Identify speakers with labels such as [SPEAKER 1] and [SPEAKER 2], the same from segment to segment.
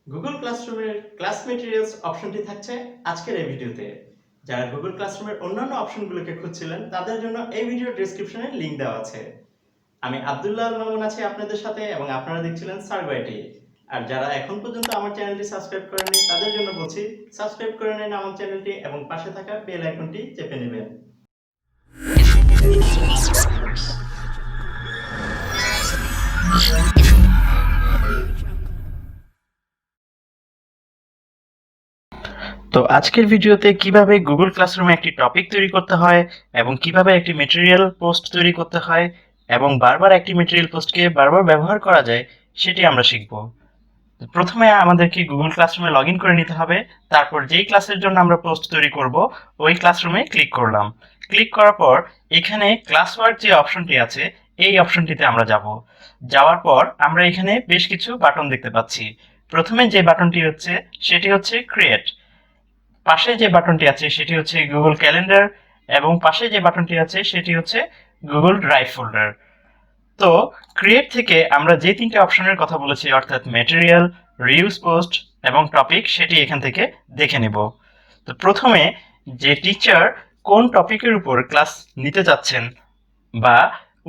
[SPEAKER 1] Google ক্লাসরুমের class materials অপশনটি থাকছে আজকের এই ভিডিওতে। যারা গুগল ক্লাসরুমের অন্যান্য অপশনগুলোকে খুঁজছিলেন তাদের জন্য এই ভিডিওর ডেসক্রিপশনে লিংক দেওয়া আছে। আমি আব্দুল্লাহ আল মামুন আছি আপনাদের সাথে এবং আপনারা দেখছিলেন সার্গো আইটি। আর যারা এখন পর্যন্ত আমার চ্যানেলটি সাবস্ক্রাইব করেননি তাদের জন্য বলছি সাবস্ক্রাইব করে নিন আমার চ্যানেলটি এবং পাশে থাকা বেল আইকনটি চেপে নেবেন। তো আজকের ভিডিওতে কিভাবে গুগল ক্লাসরুমে একটি টপিক তৈরি করতে হয় এবং কিভাবে একটি মেটেরিয়াল পোস্ট তৈরি করতে হয় এবং বারবার একটি মেটেরিয়াল পোস্টকে বারবার ব্যবহার করা যায় সেটি আমরা শিখব। প্রথমে আমাদেরকে গুগল ক্লাসরুমে লগ ইন করে নিতে হবে। তারপর যেই ক্লাসের জন্য আমরা পোস্ট তৈরি করব ওই ক্লাসরুমে ক্লিক করলাম। ক্লিক করার পর এখানে ক্লাস ওয়ার্ক যে অপশনটি আছে এই অপশনটিতে আমরা যাব। যাওয়ার পর আমরা এখানে বেশ কিছু বাটন দেখতে পাচ্ছি। প্রথমে যে বাটনটি হচ্ছে সেটি হচ্ছে ক্রিয়েট। পাশে যে বাটনটি আছে সেটি হচ্ছে গুগল ক্যালেন্ডার এবং পাশে যে বাটনটি আছে সেটি হচ্ছে গুগল ড্রাইভ ফোল্ডার। তো ক্রিয়েট থেকে আমরা যে তিনটে অপশনের কথা বলেছি অর্থাৎ ম্যাটেরিয়াল, রিউজ পোস্ট এবং টপিক সেটি এখান থেকে দেখে নেব। তো প্রথমে যে টিচার কোন টপিকের উপর ক্লাস নিতে চাচ্ছেন বা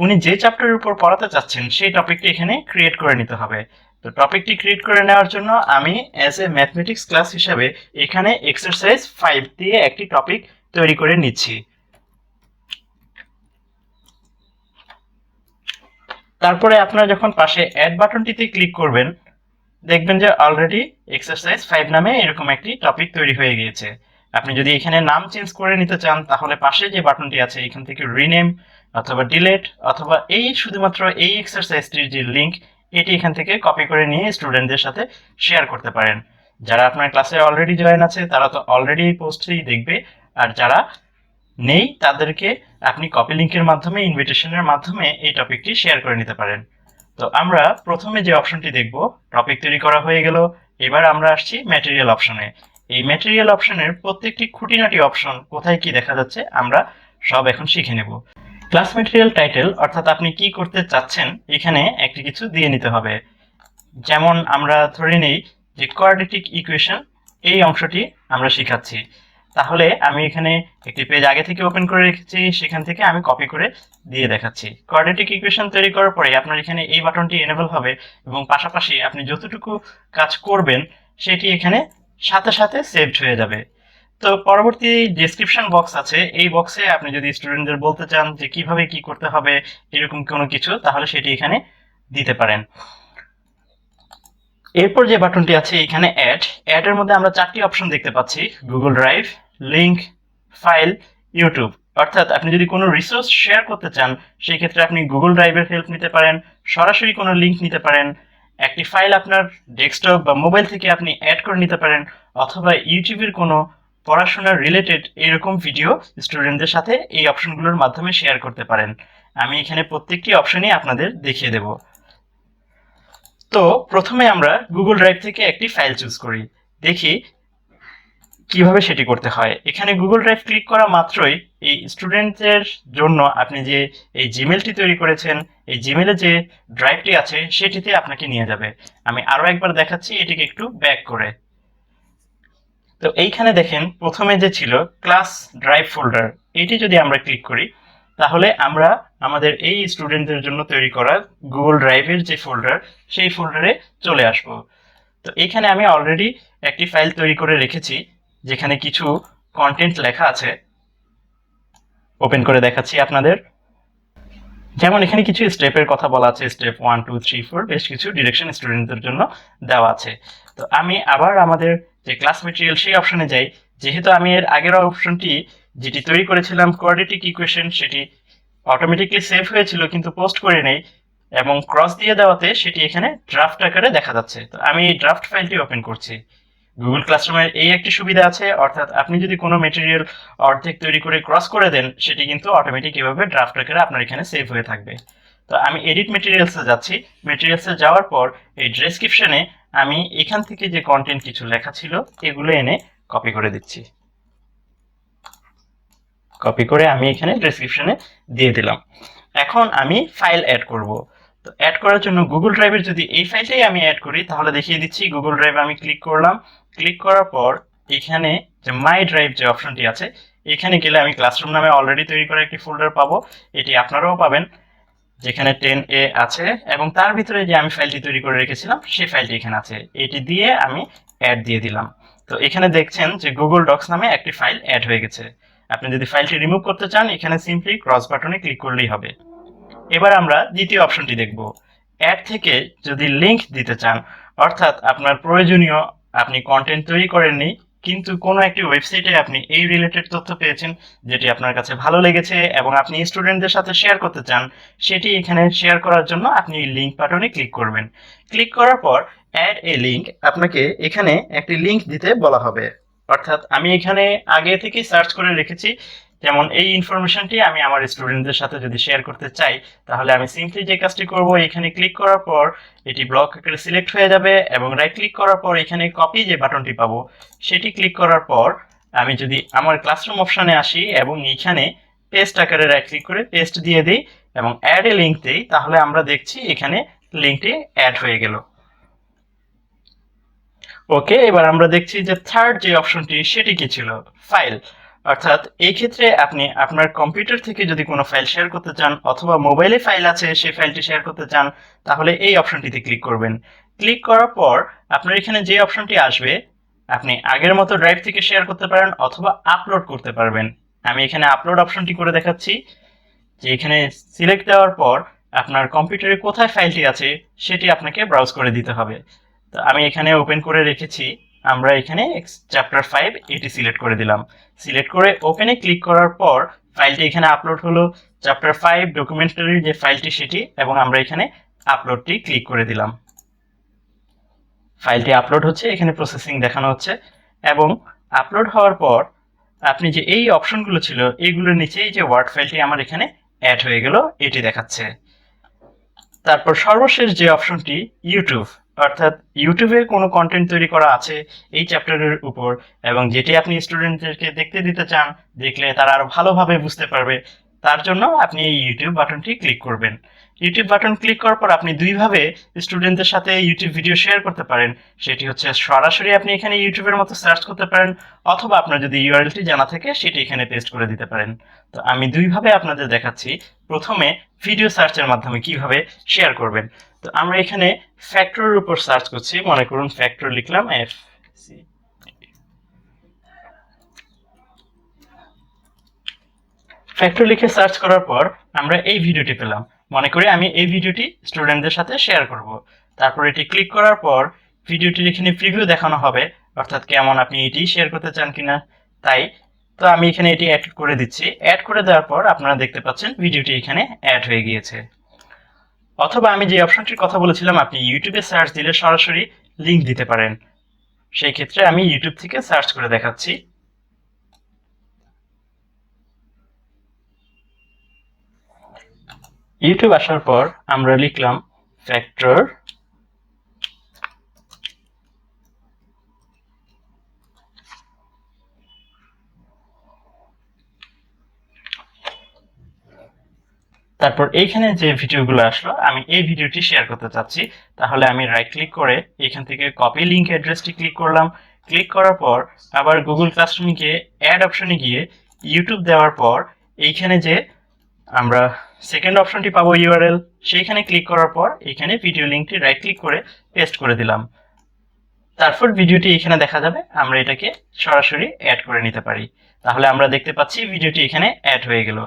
[SPEAKER 1] উনি যে চ্যাপ্টারের উপর পড়াতে চাচ্ছেন সেই টপিকটি এখানে ক্রিয়েট করে নিতে হবে। তো টপিকটি ক্রিয়েট করে নেওয়ার জন্য আমি অ্যাজ এ ম্যাথমেটিক্স ক্লাস হিসাবে এখানে এক্সারসাইজ 5 দিয়ে একটি টপিক তৈরি করে নিচ্ছি। তারপরে আপনারা যখন পাশে অ্যাড বাটনটিতে ক্লিক করবেন দেখবেন যে অলরেডি এক্সারসাইজ 5 নামে এরকম একটি টপিক তৈরি হয়ে গিয়েছে। আপনি যদি এখানে নাম চেঞ্জ করে নিতে চান তাহলে পাশে যে বাটনটি আছে এখান থেকে রিনেম অথবা ডিলেট অথবা এই শুধুমাত্র এই এক্সারসাইজটির যে লিংক এটি এখান থেকে কপি করে নিয়ে স্টুডেন্টদের সাথে শেয়ার করতে পারেন। যারা আপনার ক্লাসে অলরেডি জয়েন আছে তারা তো অলরেডি এই পোস্টটি দেখবে, আর যারা নেই তাদেরকে আপনি কপি লিংকের মাধ্যমে ইনভিটেশনের মাধ্যমে এই টপিকটি শেয়ার করে নিতে পারেন। তো আমরা প্রথমে যে অপশনটি দেখব, টপিক তৈরি করা হয়ে গেল। এবার আমরা আসছি ম্যাটেরিয়াল অপশনে। এই ম্যাটেরিয়াল অপশনের প্রত্যেকটি খুঁটিনাটি অপশন কোথায় কি দেখা যাচ্ছে আমরা সব এখন শিখে নেব। ক্লাস ম্যাটেরিয়াল টাইটেল অর্থাৎ আপনি কি করতে চাচ্ছেন এখানে একটি কিছু দিয়ে নিতে হবে। যেমন আমরা ধরে নেই যে কোয়াড্রেটিক ইকুয়েশন এই অংশটি আমরা শিখাচ্ছি, তাহলে আমি এখানে একটি পেজ আগে থেকে ওপেন করে রেখেছি, সেখান থেকে আমি কপি করে দিয়ে দেখাচ্ছি। কোয়াড্রেটিক ইকুয়েশন তৈরি করার পরে আপনার এখানে এই বাটনটি এনেবল হবে এবং পাশাপাশি আপনি যতটুকু কাজ করবেন সেটি এখানে সাথে সাথে সেভড হয়ে যাবে। তো পরবর্তী ডেসক্রিপশন বক্স আছে, এই বক্সে আপনি যদি স্টুডেন্টদের বলতে চান যে কিভাবে কি করতে হবে এরকম কোনো কিছু, তাহলে সেটি এখানে দিতে পারেন। এরপর যে বাটনটি আছে এখানে অ্যাড এর মধ্যে আমরা চারটি অপশন দেখতে পাচ্ছি, Google drive, link, file, YouTube. অর্থাৎ আপনি যদি কোনো রিসোর্স শেয়ার করতে চান সেই ক্ষেত্রে আপনি গুগল ড্রাইভের হেল্প নিতে পারেন, সরাসরি কোনো লিংক নিতে পারেন, একটি ফাইল আপনার ডেস্কটপ বা মোবাইল থেকে আপনি অ্যাড করে নিতে পারেন, অথবা ইউটিউবের কোনো পড়াশোনার রিলেটেড এরকম ভিডিও স্টুডেন্টদের সাথে এই অপশনগুলোর মাধ্যমে শেয়ার করতে পারেন। আমি এখানে প্রত্যেকটি অপশনই আপনাদের দেখিয়ে দেব। তো প্রথমে আমরা গুগল ড্রাইভ থেকে একটি ফাইল চুজ করি, দেখি কিভাবে সেটি করতে হয়। এখানে গুগল ড্রাইভ ক্লিক করা মাত্রই এই স্টুডেন্টদের জন্য আপনি যে এই জিমেলটি তৈরি করেছেন এই জিমেলে যে ড্রাইভটি আছে সেটিতে আপনাকে নিয়ে যাবে। আমি আরো একবার দেখাচ্ছি এটিকে একটু ব্যাক করে। তো এইখানে দেখেন প্রথমে যে ছিল ক্লাস ড্রাইভ ফোল্ডার, এটি যদি আমরা ক্লিক করি তাহলে আমরা আমাদের এই স্টুডেন্টদের জন্য তৈরি করা গুগল ড্রাইভের যে ফোল্ডার সেই ফোল্ডারে চলে আসব। তো এখানে আমি অলরেডি একটি ফাইল তৈরি করে রেখেছি যেখানে কিছু কন্টেন্ট লেখা আছে, ওপেন করে দেখাচ্ছি আপনাদের। যেমন এখানে কিছু স্টেপের কথা বলা আছে, স্টেপ 1 2 3 4 বেশ কিছু ডিরেকশন স্টুডেন্টদের জন্য দেওয়া আছে। তো আমি আবার আমাদের যে ক্লাস মেটেরিয়াল সেই অপশনে যাই। যেহেতু আমি এর আগের অপশনটি যেটি তৈরি করেছিলাম কোয়াড্রেটিক ইকুয়েশন সেটি অটোমেটিকলি সেভ হয়েছিল কিন্তু পোস্ট করে নেই এবং ক্রস দিয়ে দেওয়াতে সেটি এখানে ড্রাফট আকারে দেখা যাচ্ছে। তো আমি এই ড্রাফট ফাইলটি ওপেন করছি। গুগল ক্লাসরুমের এই একটি সুবিধা আছে, অর্থাৎ আপনি যদি কোনো মেটেরিয়াল অর্ধেক তৈরি করে ক্রস করে দেন সেটি কিন্তু অটোমেটিক এভাবে ড্রাফট আকারে আপনার এখানে সেভ হয়ে থাকবে। তো আমি এডিট মেটেরিয়ালসে যাচ্ছি। মেটেরিয়ালসে যাওয়ার পর এই ডেসক্রিপশনে আমি এখান থেকে যে কন্টেন্ট কিছু লেখা ছিল এগুলো এনে কপি করে দিচ্ছি। কপি করে আমি এখানে ডেসক্রিপশনে দিয়ে দিলাম। এখন আমি ফাইল অ্যাড করব। তো অ্যাড করার জন্য গুগল ড্রাইভের যদি এই ফাইলটাই আমি অ্যাড করি তাহলে দেখিয়ে দিচ্ছি। গুগল ড্রাইভ আমি ক্লিক করলাম, ক্লিক করার পর এখানে যে মাই ড্রাইভ যে অপশনটি আছে এখানে গেলে আমি ক্লাসরুম নামে অলরেডি তৈরি করা একটি ফোল্ডার পাবো, এটি আপনারাও পাবেন, যেখানে 10A আছে এবং তার ভিতরে যে আমি ফাইলটি তৈরি করে রেখেছিলাম সেই ফাইলটি এখানে আছে, এটি দিয়ে আমি অ্যাড দিয়ে দিলাম। তো এখানে দেখছেন যে গুগল ডক্স নামে একটি ফাইল অ্যাড হয়ে গেছে। আপনি যদি ফাইলটি রিমুভ করতে চান এখানে সিম্পলি ক্রস বাটনে ক্লিক করলেই হবে। এবার আমরা দ্বিতীয় অপশনটি দেখব। অ্যাড থেকে যদি লিংক দিতে চান, অর্থাৎ আপনার প্রয়োজনীয় আপনি কন্টেন্ট তৈরি করেননি কিন্তু কোনো একটি ওয়েবসাইটে আপনি এই রিলেটেড তথ্য পেয়েছেন যেটি আপনার কাছে ভালো লেগেছে এবং আপনি স্টুডেন্টদের সাথে শেয়ার করতে চান, সেটি এখানে শেয়ার করার জন্য আপনি লিংক বাটনে ক্লিক করবেন। ক্লিক করার পর অ্যাড এ লিংক, আপনাকে এখানে একটি লিংক দিতে বলা হবে। অর্থাৎ আমি এখানে আগে থেকে সার্চ করে রেখেছি, যেমন এই ইনফরমেশনটি আমি আমার স্টুডেন্টদের সাথে যদি শেয়ার করতে চাই তাহলে আমি সিম্পলি যে কাজটি করব, এখানে ক্লিক করার পর এটি ব্লক আকারে সিলেক্ট হয়ে যাবে এবং রাইট ক্লিক করার পর এখানে কপি যে বাটনটি পাবো সেটি ক্লিক করার পর আমি যদি আমার ক্লাসরুম অপশনে আসি এবং এখানে পেস্ট আকারে রাইট ক্লিক করে পেস্ট দিয়ে দিই এবং অ্যাড এ লিংক দিই, তাহলে আমরা দেখছি এখানে লিংকটি অ্যাড হয়ে গেল। ওকে, এবার আমরা দেখছি যে থার্ড যে অপশনটি সেটি কি ছিল, ফাইল। অর্থাৎ এই ক্ষেত্রে আপনি আপনার কম্পিউটার থেকে যদি কোনো ফাইল শেয়ার করতে চান অথবা মোবাইলে ফাইল আছে সেই ফাইলটি শেয়ার করতে চান তাহলে এই অপশনটিতে ক্লিক করবেন। ক্লিক করার পর আপনার এখানে যে অপশনটি আসবে আপনি আগের মতো ড্রাইভ থেকে শেয়ার করতে পারেন অথবা আপলোড করতে পারবেন। আমি এখানে আপলোড অপশনটি করে দেখাচ্ছি, যে এখানে সিলেক্ট দেওয়ার পর আপনার কম্পিউটারে কোথায় ফাইলটি আছে সেটি আপনাকে ব্রাউজ করে দিতে হবে। তো আমি এখানে ওপেন করে রেখেছি, আমরা এখানে চ্যাপ্টার 5 এটি সিলেক্ট করে দিলাম। সিলেক্ট করে ওপেনে ক্লিক করার পর ফাইলটি এখানে আপলোড হলো, চ্যাপ্টার 5 ডকুমেন্টারির যে ফাইলটি সেটি, এবং আমরা এখানে আপলোডটি ক্লিক করে দিলাম। ফাইলটি আপলোড হচ্ছে, এখানে প্রসেসিং দেখানো হচ্ছে এবং আপলোড হওয়ার পর আপনি যে এই অপশনগুলো ছিল এইগুলোর নিচেই যে ওয়ার্ড ফাইলটি আমার এখানে অ্যাড হয়ে গেল এটি দেখাচ্ছে। তারপর সর্বশেষ যে অপশনটি ইউটিউব, অর্থাৎ ইউটিউবে কোনো কন্টেন্ট তৈরি করা আছে এই চ্যাপ্টারের উপর এবং যেটি আপনি স্টুডেন্টদেরকে দেখতে দিতে চান, দেখলে তারা আরো ভালোভাবে বুঝতে পারবে, তার জন্য আপনি এই ইউটিউব বাটনটি ক্লিক করবেন। ইউটিউব বাটন ক্লিক করার পর আপনি দুইভাবে স্টুডেন্টদের সাথে ইউটিউব ভিডিও শেয়ার করতে পারেন। সেটি হচ্ছে সরাসরি আপনি এখানে ইউটিউবের মতো সার্চ করতে পারেন অথবা আপনার যদি ইউআরএলটি জানা থাকে সেটি এখানে পেস্ট করে দিতে পারেন। তো আমি দুইভাবে আপনাদের দেখাচ্ছি, প্রথমে ভিডিও সার্চের মাধ্যমে কিভাবে শেয়ার করবেন। তো আমরা এখানে ফ্যাক্টরের উপর সার্চ করছি, মনে করুন ফ্যাক্টর লিখলাম ফ্যাক্টর লিখে সার্চ করার পর আমরা এই ভিডিওটি পেলাম, মনে করি আমি এই ভিডিওটি স্টুডেন্টদের সাথে শেয়ার করব। তারপর এটি ক্লিক করার পর ভিডিওটির এখানে প্রিভিউ দেখানো হবে, অর্থাৎ কেমন আপনি এটি শেয়ার করতে চান কিনা তাই। তো আমি এখানে এটি অ্যাড করে দিচ্ছি। অ্যাড করে দেওয়ার পর আপনারা দেখতে পাচ্ছেন ভিডিওটি এখানে অ্যাড হয়ে গিয়েছে। অথবা আমি যে অপশনটির কথা বলেছিলাম আপনি ইউটিউবে সার্চ দিলে সরাসরি লিংক দিতে পারেন, সেই ক্ষেত্রে আমি ইউটিউব থেকে সার্চ করে দেখাচ্ছি। ইউটিউব আসার পর আমরা লিখলাম ফ্যাক্টর, তারপর এইখানে যে ভিডিওগুলো আসলো আমি এই ভিডিওটি শেয়ার করতে চাচ্ছি, তাহলে আমি রাইট ক্লিক করে এখান থেকে কপি লিংক অ্যাড্রেসটি ক্লিক করলাম। ক্লিক করার পর আবার গুগল ক্লাসরুমে গিয়ে অ্যাড অপশনে গিয়ে ইউটিউব দেওয়ার পর এইখানে যে আমরা সেকেন্ড অপশনটি পাবো ইউআরএল, সেইখানে ক্লিক করার পর এখানে ভিডিও লিংকটি রাইট ক্লিক করে পেস্ট করে দিলাম। তারপর ভিডিওটি এখানে দেখা যাবে, আমরা এটাকে সরাসরি অ্যাড করে নিতে পারি। তাহলে আমরা দেখতে পাচ্ছি ভিডিওটি এখানে অ্যাড হয়ে গেল।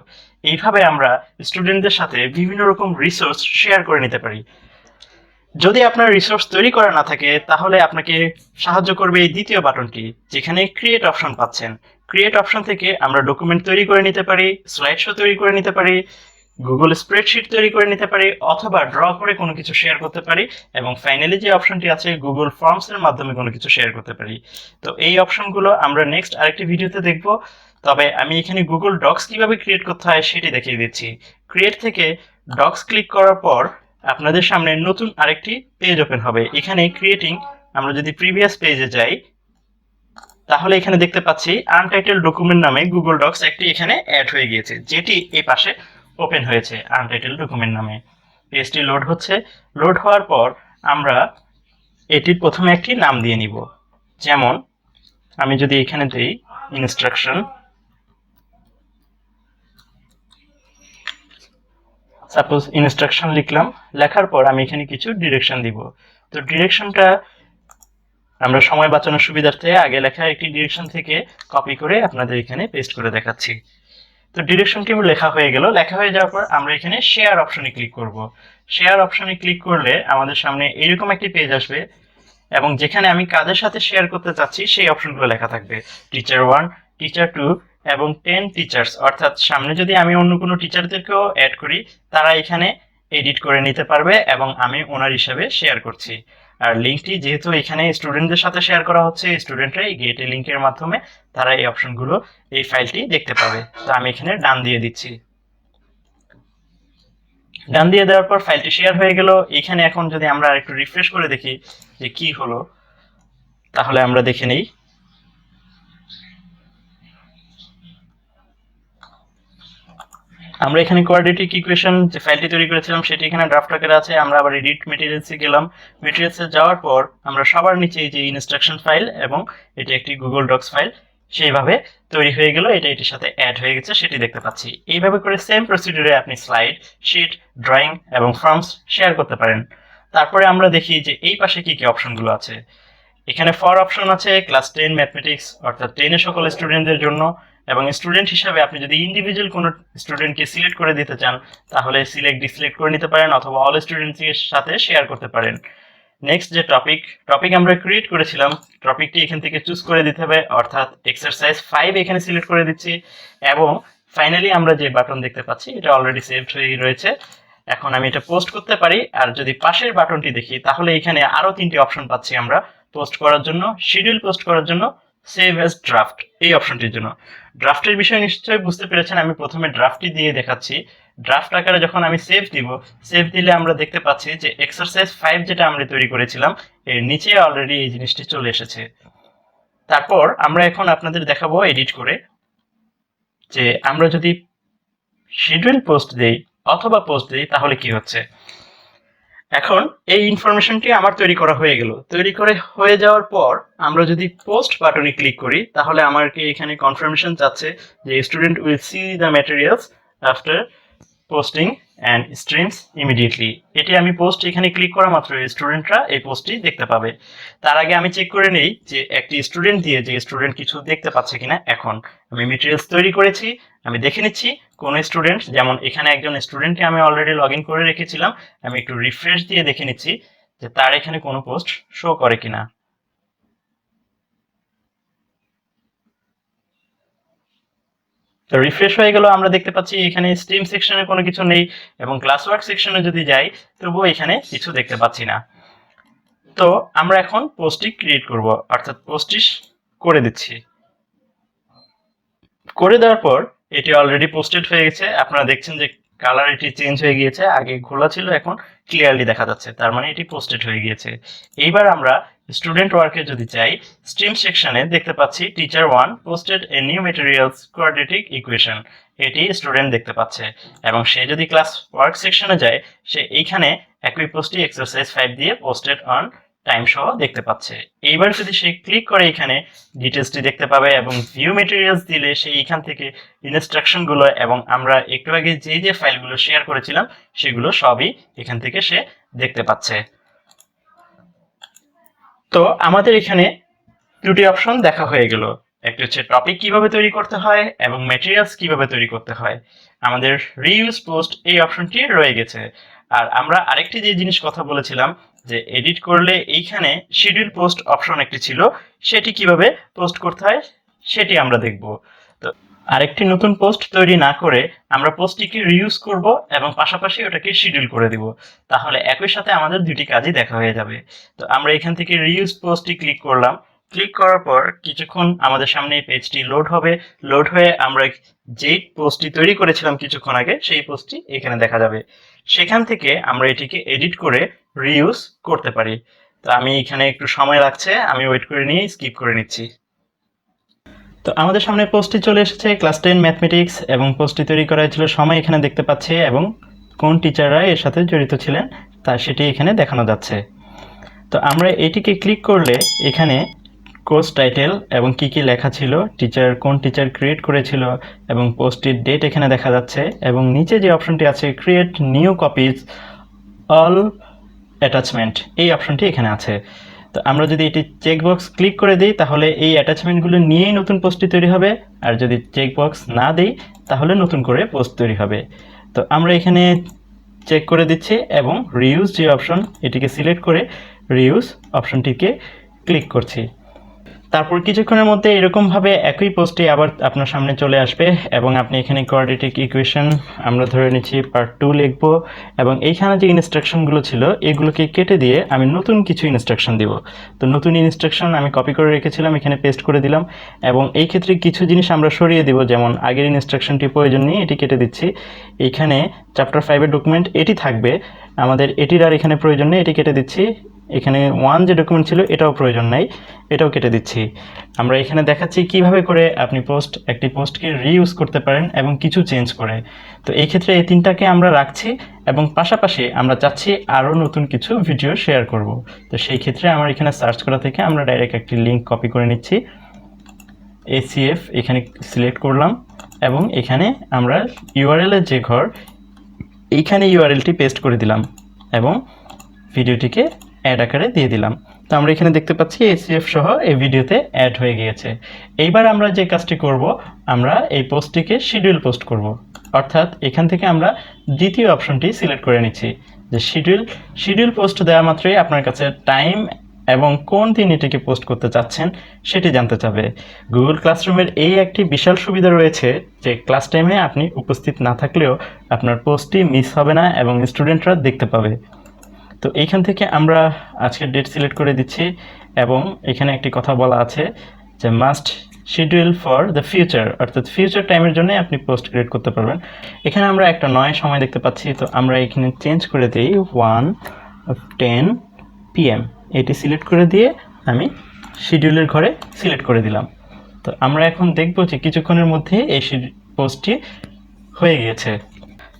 [SPEAKER 1] এইভাবে আমরা স্টুডেন্টদের সাথে বিভিন্ন রকম রিসোর্স শেয়ার করে নিতে পারি। যদি আপনার রিসোর্স তৈরি করা না থাকে তাহলে আপনাকে সাহায্য করবে এই দ্বিতীয় বাটনটি, যেখানে ক্রিয়েট অপশন পাচ্ছেন। ক্রিয়েট অপশন থেকে আমরা ডকুমেন্ট তৈরি করে নিতে পারি, স্লাইড শো তৈরি করে নিতে পারি, গুগল স্প্রেডশিট তৈরি করে নিতে পারি অথবা ড্র করে কোনো কিছু শেয়ার করতে পারি এবং ফাইনালি যে অপশনটি আছে গুগল ফর্মস এর মাধ্যমে কোনো কিছু শেয়ার করতে পারি। তো এই অপশনগুলো আমরা নেক্সট আরেকটি ভিডিওতে দেখব। তবে আমি এখানে গুগল ডক্স কিভাবে ক্রিয়েট করতে হয় সেটি দেখিয়ে দিচ্ছি। ক্রিয়েট থেকে ডক্স ক্লিক করার পর আপনাদের সামনে নতুন আরেকটি পেজ ওপেন হবে। এখানে ক্রিয়েটিং, আমরা যদি প্রিভিয়াস পেজে যাই তাহলে এখানে দেখতে পাচ্ছি আনটাইটেল ডকুমেন্ট নামে গুগল ডক্স একটি এখানে অ্যাড হয়ে গিয়েছে, যেটি এই পাশে ওপেন হয়েছে আনটাইটেল ডকুমেন্ট নামে। পেজটি লোড হচ্ছে। লোড হওয়ার পর আমরা এটির প্রথমে একটি নাম দিয়ে নিব। যেমন আমি যদি এখানে দিই ইনস্ট্রাকশন, সাপোজ ইনস্ট্রাকশন লিখলাম। লেখার পর আমি এখানে কিছু ডিরেকশন দিব। তো ডিরেকশনটা আমরা সময় বাঁচানোর সুবিধার্থে আগে লেখা একটি ডিরেকশন থেকে কপি করে আপনাদের এখানে পেস্ট করে দেখাচ্ছি। তো ডিরেকশনটি লেখা হয়ে গেল। লেখা হয়ে যাওয়ার পর আমরা এখানে শেয়ার অপশনে ক্লিক করব। শেয়ার অপশনে ক্লিক করলে আমাদের সামনে এরকম একটি পেজ আসবে এবং যেখানে আমি কাদের সাথে শেয়ার করতে চাচ্ছি সেই অপশনগুলো লেখা থাকবে। টিচার 1, টিচার 2 এবং 10 টিচার্স, অর্থাৎ সামনে যদি আমি অন্য কোনো টিচারদেরকেও অ্যাড করি তারা এখানে এডিট করে নিতে পারবে এবং আমি ওনার হিসাবে শেয়ার করছি। আর লিঙ্কটি যেহেতু এখানে স্টুডেন্টদের সাথে শেয়ার করা হচ্ছে, স্টুডেন্টরা এই গেটে লিঙ্কের মাধ্যমে তারা এই অপশনগুলো, এই ফাইলটি দেখতে পাবে। তো আমি এখানে ডান দিয়ে দিচ্ছি। ডান দিয়ে দেওয়ার পর ফাইলটি শেয়ার হয়ে গেল। এখানে এখন যদি আমরা একটু রিফ্রেশ করে দেখি যে কি হলো, তাহলে আমরা দেখে নেই। আমরা এখানে কোয়াড্রেটিক ইকুয়েশন যে ফাইলটি তৈরি করেছিলাম সেটি এখানে ড্রাফট আকারে আছে। আমরা আবার এডিট মেটেরিয়ালসে গেলাম। মেটেরিয়ালসে যাওয়ার পর আমরা সবার নিচে এই যে ইনস্ট্রাকশন ফাইল এবং এটি একটি গুগল ডক্স ফাইল সেইভাবে তৈরি হয়ে গেল। এটা এটির সাথে অ্যাড হয়ে গেছে সেটি দেখতে পাচ্ছি। এইভাবে করে সেম প্রসিডিউরে আপনি স্লাইড, শিট, ড্রয়িং এবং ফর্মস শেয়ার করতে পারেন। তারপরে আমরা দেখি যে এই পাশে কি কি অপশনগুলো আছে। এখানে ফর অপশন আছে ক্লাস 10 ম্যাথমেটিক্স, অর্থাৎ 10 এর সকল স্টুডেন্টদের জন্য। এবং স্টুডেন্ট হিসাবে আপনি যদি ইন্ডিভিজুয়াল কোনো স্টুডেন্টকে সিলেক্ট করে দিতে চান তাহলে সিলেক্ট ডিসিলেক্ট করে নিতে পারেন অথবা অল স্টুডেন্টসের সাথে শেয়ার করতে পারেন। নেক্সট যে টপিক আমরা ক্রিয়েট করেছিলাম, টপিকটি এখান থেকে চুজ করে দিতে হবে, অর্থাৎ এক্সারসাইজ 5 এখানে সিলেক্ট করে দিচ্ছি। এবং ফাইনালি আমরা যে বাটন দেখতে পাচ্ছি এটা অলরেডি সেভড হয়ে রয়েছে। এখন আমি এটা পোস্ট করতে পারি। আর যদি পাশের বাটনটি দেখি তাহলে এখানে আরো 3টি অপশন পাচ্ছি আমরা পোস্ট করার জন্য, শিডিউল পোস্ট করার জন্য, সেভ অ্যাজ ড্রাফট এই অপশনটির জন্য। ড্রাফটের বিষয় নিশ্চয়ই বুঝতে পেরেছেন। আমি প্রথমে ড্রাফটটি দিয়ে দেখাচ্ছি। ড্রাফট আকারে যখন আমি সেভ দিব, সেভ দিলে আমরা দেখতে পাচ্ছি যে এক্সারসাইজ 5 যেটা আমরা তৈরি করেছিলাম এর নিচে অলরেডি এই জিনিসটি চলে এসেছে। তারপর আমরা এখন আপনাদের দেখাবো এডিট করে যে আমরা যদি শিডিউল পোস্ট দেই অথবা পোস্ট দেই তাহলে কি হচ্ছে। এখন এই ইনফরমেশনটি আমার তৈরি করা হয়ে গেল। তৈরি করে হয়ে যাওয়ার পর আমরা যদি পোস্ট বাটনে ক্লিক করি তাহলে আমাকে এখানে কনফার্মেশন চাচ্ছে যে student will see the materials after posting and streams immediately. এটি আমি পোস্ট এখানে ক্লিক করা মাত্র স্টুডেন্টরা এই পোস্টটি দেখতে পাবে। তার আগে আমি চেক করে নেই যে একটি স্টুডেন্ট দিয়ে যে স্টুডেন্ট কিছু দেখতে পাচ্ছে কিনা। এখন আমি মেটেরিয়ালস তৈরি করেছি, আমি দেখে নিচ্ছি কোন স্টুডেন্ট, যেমন এখানে একজন স্টুডেন্টকে আমি অলরেডি লগ ইন করে রেখেছিলাম। আমি একটু রিফ্রেশ দিয়ে দেখে নিচ্ছি যে তার এখানে কোনো পোস্ট শো করে কিনা। তো রিফ্রেশ হয়ে গেল। আমরা দেখতে পাচ্ছি এখানে স্ট্রিম সেকশনে কোনো কিছু নেই এবং ক্লাস ওয়ার্ক সেকশনে যদি যাই তবুও এখানে কিছু দেখতে পাচ্ছি না। তো আমরা এখন পোস্টটি ক্রিয়েট করব, অর্থাৎ পোস্টটি করে দিচ্ছি। করে দেওয়ার পর এটি অলরেডি পোস্টেড হয়ে গেছে। আপনারা দেখছেন যে কালার এটি চেঞ্জ হয়ে গিয়েছে, আগে খোলা ছিল এখন ক্লিয়ারলি দেখা যাচ্ছে, তার মানে এটি পোস্টেড হয়ে গিয়েছে। এইবার আমরা স্টুডেন্ট ওয়ার্কে যদি চাই, স্ট্রিম সেকশনে দেখতে পাচ্ছি teacher 1 posted a new materials quadratic equation, এটি স্টুডেন্ট দেখতে পাচ্ছে। এবং সে যদি ক্লাস ওয়ার্ক সেকশনে যায় সে এইখানে একই পোস্টটি এক্সারসাইজ 5 দিয়ে পোস্টেড অন টাইম সহ দেখতে পাচ্ছে। এইবার যদি সে ক্লিক করে এখানে ডিটেলসটি দেখতে পাবে এবং ভিউ মেটেরিয়ালস দিলে সে এখান থেকে ইনস্ট্রাকশনগুলো এবং আমরা একটু আগে যে যে ফাইলগুলো শেয়ার করেছিলাম সেগুলো সবই এখান থেকে সে দেখতে পাচ্ছে। তো আমাদের এখানে দুটি অপশন দেখা হয়ে গেল, একটা হচ্ছে টপিক কিভাবে তৈরি করতে হয় এবং ম্যাটেরিয়ালস কিভাবে তৈরি করতে হয়। আমাদের রিইউজ পোস্ট এই অপশনটি রয়ে গেছে। আর আমরা আরেকটি যে জিনিস কথা বলেছিলাম যে এডিট করলে এইখানে শিডিউল পোস্ট অপশন একটি ছিল, সেটি কিভাবে পোস্ট করতে হয় সেটি আমরা দেখব। তো আরেকটি নতুন পোস্ট তৈরি না করে আমরা পোস্টটিকে রিইউজ করব এবং পাশাপাশি ওটাকে শিডিউল করে দিব, তাহলে একই সাথে আমাদের দুটি কাজই দেখা হয়ে যাবে। তো আমরা এখান থেকে রিইউজ পোস্টটি ক্লিক করলাম। ক্লিক করার পর কিছুক্ষণ আমাদের সামনে এই পেজটি লোড হবে। লোড হয়ে আমরা যেই পোস্টটি তৈরি করেছিলাম কিছুক্ষণ আগে সেই পোস্টটি এখানে দেখা যাবে। সেখান থেকে আমরা এটিকে এডিট করে রিইউজ করতে পারি। তো আমি এখানে একটু সময় লাগছে, আমি ওয়েট করে নিয়ে স্কিপ করে নিচ্ছি। তো আমাদের সামনে পোস্টটি চলে এসেছে ক্লাস 10 ম্যাথমেটিক্স এবং পোস্টটি তৈরি করা হয়েছিল সময় এখানে দেখতে পাচ্ছি এবং কোন টিচাররা এর সাথে জড়িত ছিলেন তা সেটি এখানে দেখানো যাচ্ছে। তো আমরা এটিকে ক্লিক করলে এখানে কোর্স টাইটেল এবং কি কি লেখা ছিল, কোন টিচার ক্রিয়েট করেছিল এবং পোস্টের ডেট এখানে দেখা যাচ্ছে, এবং নিচে যে অপশনটি আছে create new copies all attachment, এই অপশনটি এখানে আছে। তো আমরা যদি এটি চেকবক্স ক্লিক করে দিই তাহলে এই অ্যাটাচমেন্টগুলো নিয়েই নতুন পোস্টটি তৈরি হবে, আর যদি চেকবক্স না দিই তাহলে নতুন করে পোস্ট তৈরি হবে। তো আমরা এখানে চেক করে দিচ্ছি এবং রিউজ যে অপশন, এটিকে সিলেক্ট করে রিউজ অপশনটিকে ক্লিক করছি। তারপর কিছুক্ষণের মধ্যে এরকমভাবে একই পোস্টে আবার আপনার সামনে চলে আসবে এবং আপনি এখানে কোয়াড্রেটিক ইকুয়েশন আমরা ধরে নিচ্ছি পার্ট 2 লিখব, এবং এইখানে যে ইনস্ট্রাকশনগুলো ছিল এগুলোকে কেটে দিয়ে আমি নতুন কিছু ইনস্ট্রাকশন দিব। তো নতুন ইনস্ট্রাকশন আমি কপি করে রেখেছিলাম, এখানে পেস্ট করে দিলাম, এবং এই ক্ষেত্রে কিছু জিনিস আমরা সরিয়ে দিব, যেমন আগের ইনস্ট্রাকশনটি প্রয়োজন নেই, এটি কেটে দিচ্ছি। এইখানে চ্যাপ্টার 5-এর ডকুমেন্ট এটি থাকবে, আমাদের এটির আর এখানে প্রয়োজন নেই, এটি কেটে দিচ্ছি। এখানে 1 যে ডকুমেন্ট ছিল এটাও প্রয়োজন নাই, এটাও কেটে দিচ্ছি। আমরা এখানে দেখাচ্ছি কিভাবে করে আপনি একটি পোস্টকে রিইউজ করতে পারেন এবং কিছু চেঞ্জ করে। তো এই ক্ষেত্রে এই তিনটাকে আমরা রাখছি, এবং পাশাপাশি আমরা চাচ্ছি আরও নতুন কিছু ভিডিও শেয়ার করব। তো সেই ক্ষেত্রে আমার এখানে সার্চ করা থেকে আমরা ডাইরেক্ট একটি লিঙ্ক কপি করে নিচ্ছি, ACF এখানে সিলেক্ট করলাম, এবং এখানে আমরা ইউআরএল এর যে ঘর, এইখানে ইউআরএলটি পেস্ট করে দিলাম এবং ভিডিওটিকে অ্যাড আকারে দিয়ে দিলাম। তো আমরা এখানে দেখতে পাচ্ছি ACF সহ এই ভিডিওতে অ্যাড হয়ে গিয়েছে। এইবার আমরা যে কাজটি করব, আমরা এই পোস্টটিকে শিডিউল পোস্ট করব, অর্থাৎ এখান থেকে আমরা দ্বিতীয় অপশনটি সিলেক্ট করে নিচ্ছি যে শিডিউল পোস্ট দেওয়া মাত্রই আপনার কাছে টাইম এবং কোন দিন এটিকে পোস্ট করতে চাচ্ছেন সেটি জানতে চাবে। গুগল ক্লাসরুমের এই একটি বিশাল সুবিধা রয়েছে যে ক্লাস টাইমে আপনি উপস্থিত না থাকলেও আপনার পোস্টটি মিস হবে না এবং স্টুডেন্টরা দেখতে পাবে। তো এইখান থেকে আমরা আজকের ডেট সিলেক্ট করে দিচ্ছি, এবং এখানে একটি কথা বলা আছে যে must schedule for the future, অর্থাৎ ফিউচার টাইমের জন্য আপনি পোস্ট ক্রিয়েট করতে পারবেন। এখানে আমরা একটা নয় সময় দেখতে পাচ্ছি, তো আমরা এখানে চেঞ্জ করে দিই 1:10 PM, এটি সিলেক্ট করে দিয়ে আমি শিডিউলের ঘরে সিলেক্ট করে দিলাম। তো আমরা এখন দেখব যে কিছুক্ষণের মধ্যে এই পোস্টটি হয়ে গিয়েছে।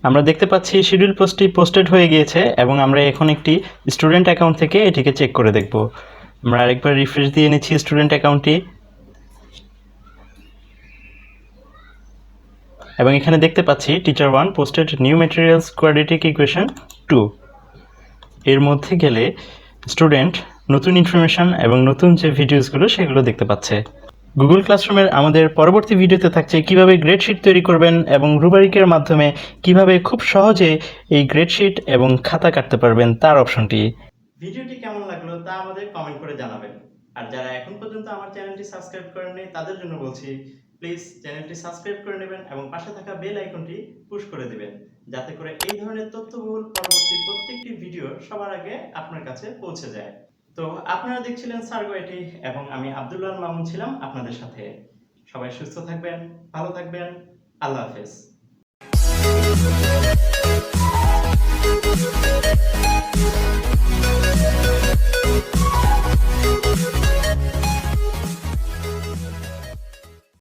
[SPEAKER 1] আমরা দেখতে পাচ্ছি শিডিউল পোস্টটি পোস্টেড হয়ে গিয়েছে, এবং আমরা এখন একটি স্টুডেন্ট অ্যাকাউন্ট থেকে এটিকে চেক করে দেখব। আমরা আরেকবার রিফ্রেশ দিয়ে নিচ্ছি স্টুডেন্ট অ্যাকাউন্টটি, এবং এখানে দেখতে পাচ্ছি teacher 1 posted new materials quadratic equation 2। এর মধ্যে গেলে স্টুডেন্ট নতুন ইনফরমেশন এবং নতুন যে ভিডিওসগুলো সেগুলো দেখতে পাচ্ছে। গুগল ক্লাসরুমের আমাদের পরবর্তী ভিডিওতে থাকছে কিভাবে গ্রেডশিট তৈরি করবেন এবং রুবারিকের মাধ্যমে কিভাবে খুব সহজে এই গ্রেডশিট এবং খাতা কাটতে পারবেন তার অপশনটি। ভিডিওটি কেমন লাগলো তা আমাদের কমেন্ট করে জানাবেন। আর যারা এখন পর্যন্ত আমার চ্যানেলটি সাবস্ক্রাইব করেননি তাদের জন্য বলছি, প্লিজ চ্যানেলটি সাবস্ক্রাইব করে নেবেন এবং পাশে থাকা বেল আইকনটি পুশ করে দিবেন, যাতে করে এই ধরনের তথ্যবহুল পরবর্তী প্রত্যেকটি ভিডিও সবার আগে আপনার কাছে পৌঁছে যায়। তো আপনারা দেখছিলেন সার্গো এটি, এবং আমি আব্দুল্লাহ মামুন ছিলাম আপনাদের সাথে। সবাই সুস্থ থাকবেন, ভালো থাকবেন, আল্লাহ হাফেজ।